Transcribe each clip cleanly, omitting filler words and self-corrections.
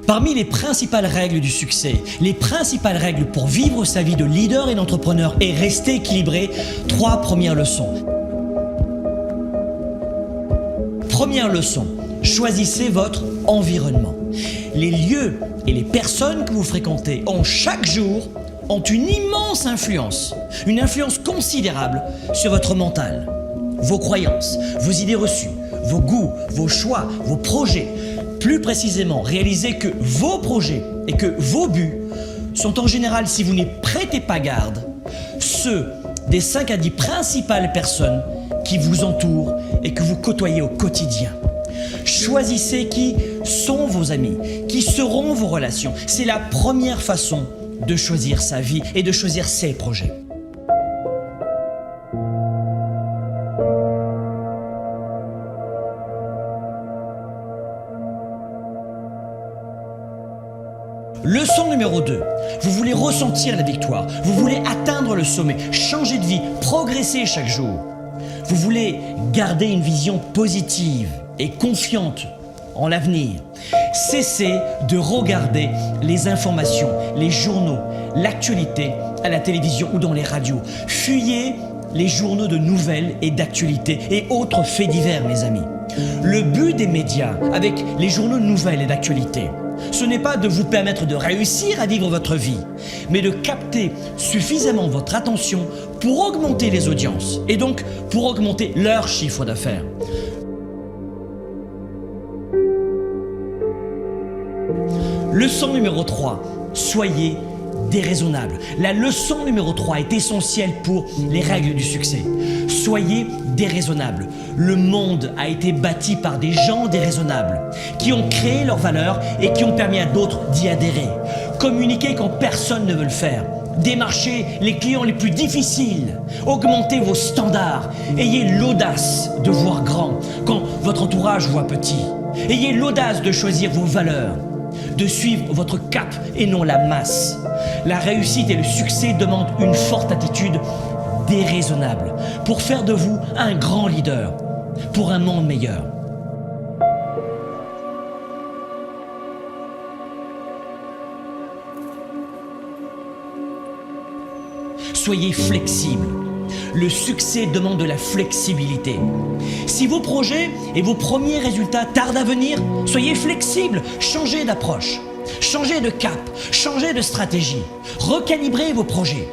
Parmi les principales règles du succès, les principales règles pour vivre sa vie de leader et d'entrepreneur et rester équilibré, 3 premières leçons. Première leçon, choisissez votre environnement. Les lieux et les personnes que vous fréquentez chaque jour ont une immense influence, une influence considérable sur votre mental, vos croyances, vos idées reçues, vos goûts, vos choix, vos projets. Plus précisément, réalisez que vos projets et que vos buts sont en général, si vous n'y prêtez pas garde, ceux des 5 à 10 principales personnes qui vous entourent et que vous côtoyez au quotidien. Choisissez qui sont vos amis, qui seront vos relations. C'est la première façon de choisir sa vie et de choisir ses projets. Leçon numéro 2, vous voulez ressentir la victoire, vous voulez atteindre le sommet, changer de vie, progresser chaque jour. Vous voulez garder une vision positive et confiante en l'avenir. Cessez de regarder les informations, les journaux, l'actualité à la télévision ou dans les radios. Fuyez les journaux de nouvelles et d'actualité et autres faits divers, mes amis. Le but des médias avec les journaux de nouvelles et d'actualité, ce n'est pas de vous permettre de réussir à vivre votre vie, mais de capter suffisamment votre attention pour augmenter les audiences et donc pour augmenter leur chiffre d'affaires. Leçon numéro 3, soyez déraisonnable. La leçon numéro 3 est essentielle pour les règles du succès. Soyez déraisonnable. Le monde a été bâti par des gens déraisonnables qui ont créé leurs valeurs et qui ont permis à d'autres d'y adhérer. Communiquez quand personne ne veut le faire. Démarchez les clients les plus difficiles. Augmentez vos standards. Ayez l'audace de voir grand quand votre entourage voit petit. Ayez l'audace de choisir vos valeurs, de suivre votre cap et non la masse. La réussite et le succès demandent une forte attitude déraisonnable pour faire de vous un grand leader pour un monde meilleur. Soyez flexible. Le succès demande de la flexibilité. Si vos projets et vos premiers résultats tardent à venir, soyez flexible, changez d'approche, changez de cap, changez de stratégie, recalibrez vos projets.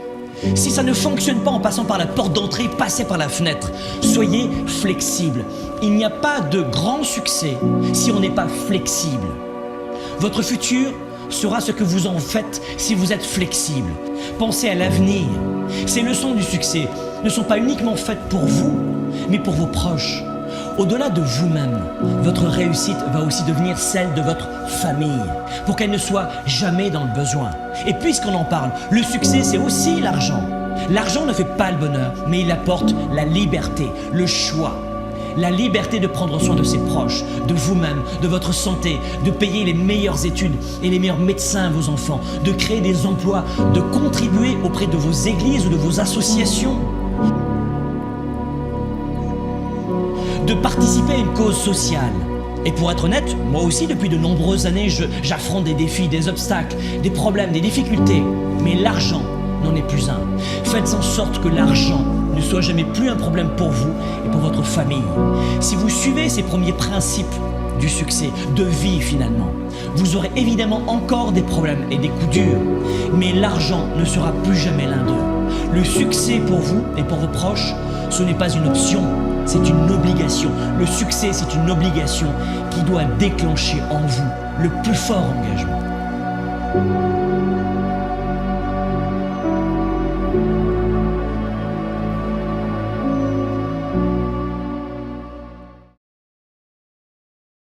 Si ça ne fonctionne pas en passant par la porte d'entrée, passez par la fenêtre. Soyez flexible. Il n'y a pas de grand succès si on n'est pas flexible. Votre futur sera ce que vous en faites si vous êtes flexible. Pensez à l'avenir. Ces leçons du succès ne sont pas uniquement faites pour vous, mais pour vos proches. Au-delà de vous-même, votre réussite va aussi devenir celle de votre famille, pour qu'elle ne soit jamais dans le besoin. Et puisqu'on en parle, le succès, c'est aussi l'argent. L'argent ne fait pas le bonheur, mais il apporte la liberté, le choix. La liberté de prendre soin de ses proches, de vous-même, de votre santé, de payer les meilleures études et les meilleurs médecins à vos enfants, de créer des emplois, de contribuer auprès de vos églises ou de vos associations, de participer à une cause sociale. Et pour être honnête, moi aussi depuis de nombreuses années, j'affronte des défis, des obstacles, des problèmes, des difficultés. Mais l'argent n'en est plus un. Faites en sorte que l'argent ne soit jamais plus un problème pour vous et pour votre famille. Si vous suivez ces premiers principes du succès, de vie finalement, vous aurez évidemment encore des problèmes et des coups durs, mais l'argent ne sera plus jamais l'un d'eux. Le succès pour vous et pour vos proches, ce n'est pas une option, c'est une obligation. Le succès, c'est une obligation qui doit déclencher en vous le plus fort engagement.